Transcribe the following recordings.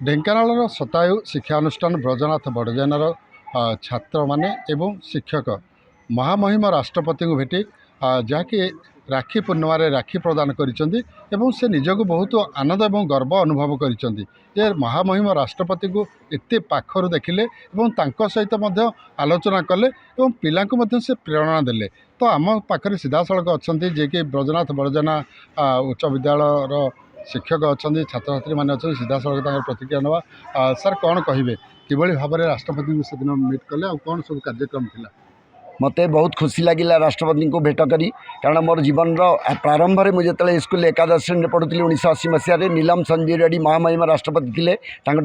ଢେଙ୍କାନାଳର ଶତାୟୁ ଶିକ୍ଷାନୁଷ୍ଠାନ ବ୍ରଜନାଥ ବଡ଼ଜେନାର ଛାତ୍ର ମାନେ ଏବଂ ଶିକ୍ଷକ ମହାମହିମ ରାଷ୍ଟ୍ରପତିଙ୍କୁ ଭେଟି ଯାହାକି ରାକ୍ଷୀ ପୂର୍ଣ୍ଣିମାରେ ରାକ୍ଷୀ ପ୍ରଦାନ କରିଛନ୍ତି ଏବଂ ସେ ନିଜକୁ ବହୁତ ଆନନ୍ଦ ଏବଂ ଗର୍ବ ଅନୁଭବ କରିଛନ୍ତି ଯେ ମହାମହିମ ରାଷ୍ଟ୍ରପତିଙ୍କୁ ଏତେ ପାଖରୁ ଦେଖିଲେ ଏବଂ ତାଙ୍କ ସହିତ ମଧ୍ୟ ଆଲୋଚନା କଲେ ଏବଂ ପିଲାଙ୍କୁ ମଧ୍ୟ ସେ ପ୍ରେରଣା ଦେଲେ। ତ ଆମ ପାଖରେ ସିଧାସଳଖ ଅଛନ୍ତି ଯିଏକି ବ୍ରଜନାଥ ବଡ଼ଜେନା ଉଚ୍ଚ ବିଦ୍ୟାଳୟର ଶିक्षक अच्छा छात्र छात्री मैंने अच्छा सीधासल प्रतिक्रिया ना सर कौन कहे कि भाव में राष्ट्रपति से दिन मीट कले और कौन सब कार्यक्रम थिला? मत बहुत खुशी लगे राष्ट्रपति को भेट करी कारण मोर जीवन प्रारंभ में मुझे स्कूल एकादश श्रेणी पढ़ुली 1980 मसीह नीलम संजय रेड्डी महामहिम राष्ट्रपति थे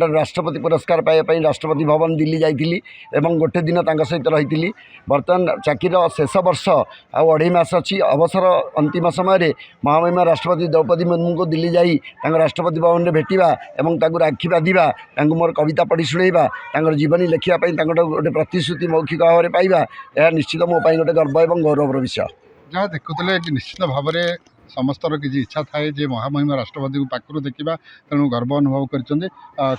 राष्ट्रपति पुरस्कार पाइबापी राष्ट्रपति भवन दिल्ली जाइली और गोटे दिन सहित रही बर्तमान चाकरी शेष वर्ष आढ़ई मस अच्छी अवसर अंतिम समय महामहिम राष्ट्रपति द्रौपदी मुर्मू को दिल्ली जाई राष्ट्रपति भवन में भेटा और राखी बांधा मोर कविता पढ़ी शुणा जीवनी लेखापी गोटे प्रतिश्रुति मौखिक भाव में पाइबा निश्चित मो गोटे गर्व और गौरवर विषय। जहाँ देखुले निश्चित भाव में समस्तर किसी इच्छा थाए जे महामहिम राष्ट्रपति को पाखु देखा तेणु गर्व अनुभव कर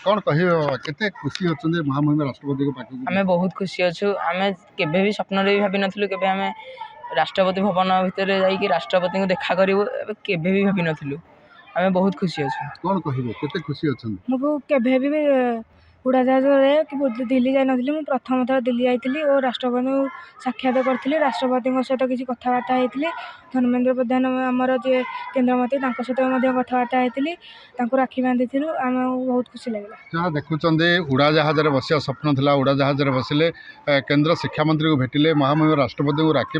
कौन कहे खुशी अच्छा महामहिम राष्ट्रपति को पाखु? आम बहुत खुशी अच्छु आम के स्वप्न भी भाव नुँ के आम राष्ट्रपति भवन भितर जाकि राष्ट्रपति को देखा करूँ के भाव नुँ आम बहुत खुशी अच्छु। कौन कहे खुशी अच्छा? मुझे उड़ाजाहाज कि दिल्ली जाई नथली मु प्रथम थर दिल्ली जाइली और राष्ट्रपति को साक्षात करी राष्ट्रपति सहित किसी कथबार्ता होती धर्मेंद्र प्रधान आमर जे केन्द्रमंत्री सहित कथबार्ता होती राखी बांधी आम बहुत खुशी लगे। जहाँ देखुं उड़ाजाहाज बसिया स्वप्न था उड़ाजाहाज बसिले केन्द्र शिक्षा मंत्री को भेटिले महामहिम राष्ट्रपति को राखी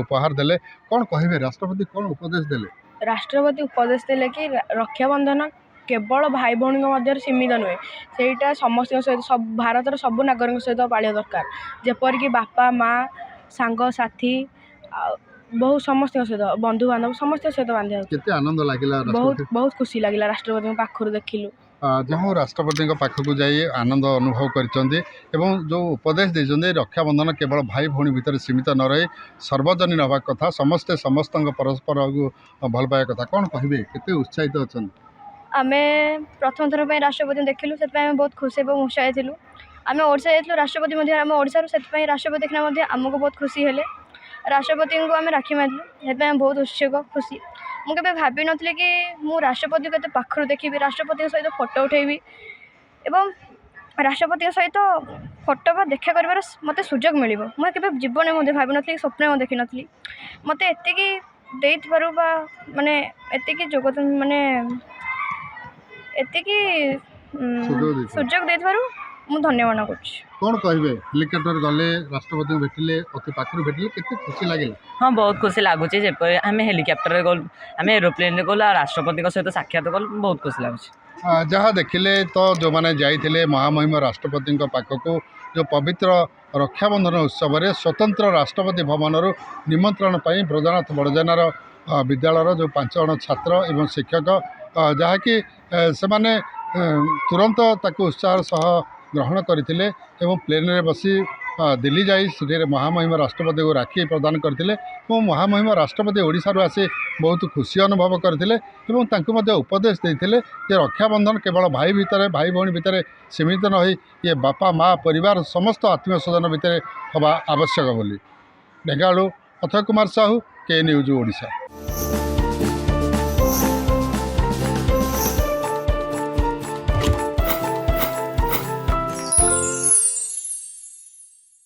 उपहार देले कौन कहे राष्ट्रपति कौन उपदेश देले? राष्ट्रपति उपदेश देले कि रक्षाबंधन केवल भाई भौणी मध्य सीमित नुहे सेटा समस्त सहित सब भारतर सब नागरिक सहित पालिया दरकार जेपरिक बापा माँ सांग साथी बहुत समस्त सहित बंधु बांधव समस्त सहित बांधा केते आनंद लागिला? बहुत बहुत खुशी लगे राष्ट्रपति पाखर देखिलु जहाँ राष्ट्रपति पाखक जाई आनंद अनुभव करछन्ते एवं जो उपदेश देछन्ते रक्षाबंधन केवल भाई भौणी भितर सीमित न रही सर्वजनीन हवा कथा समस्ते समस्त परस्पर को भल पाया कथा कौन कहे केते उत्साहित अच्छा? आम प्रथम थर पर राष्ट्रपति देखिलु से बहुत खुशी और उत्साहित थिलु आम ओडिशा जाइलु राष्ट्रपति आम ओडिशा से राष्ट्रपति देखना आमको बहुत खुशी हेले राष्ट्रपति को आम राखी बांधिलु से बहुत उत्सुक खुशी मुझे भावी नी कि मु राष्ट्रपति को पाखर देखी राष्ट्रपति सहित फोटो उठेबी एवं राष्ट्रपति सहित फोटो बा देखा कर मत सुजोग मिल मुझे जीवन में भावी नी स्वप्न देखी नी मत एति माने एति जोग माने एतिकी सुजोग दे धन्यवाद करुँ। कौन कहे हेलिकप्टर गले राष्ट्रपति भेटिले अति पाखर भेटिले केते खुशी लगे? हाँ बहुत खुशी लगुच आम हेलिकप्टर गलु आम एरोप्लेन गलु राष्ट्रपति सहित साक्षात गलु बहुत खुशी लगुच। जहाँ देखिले तो जो मैंने जाइए महामहिम राष्ट्रपति पाखक जो पवित्र रक्षाबंधन उत्सव में स्वतंत्र राष्ट्रपति भवन निमंत्रण पर ब्रजनाथ बड़जेनार विद्यालय जो 5 जन छात्र एवं शिक्षक जहाँकि से माने तुरंत ताकू उत्साह सह ग्रहण करते एवं प्लेन रे बसी दिल्ली जाई से महामहिम राष्ट्रपति को राखी प्रदान करते महामहिम राष्ट्रपति ओडिशा रू आसी बहुत खुशी अनुभव करते उपदेश देते रक्षाबंधन केवल भाई भितर भाई भौणी भितर सीमित न होई ये बापा माँ परिवार समस्त आत्मीय स्वजन भितर हवा आवश्यक बोली। ढेंकानाळु अथय कुमार साहू, के न्यूज ओडिशा।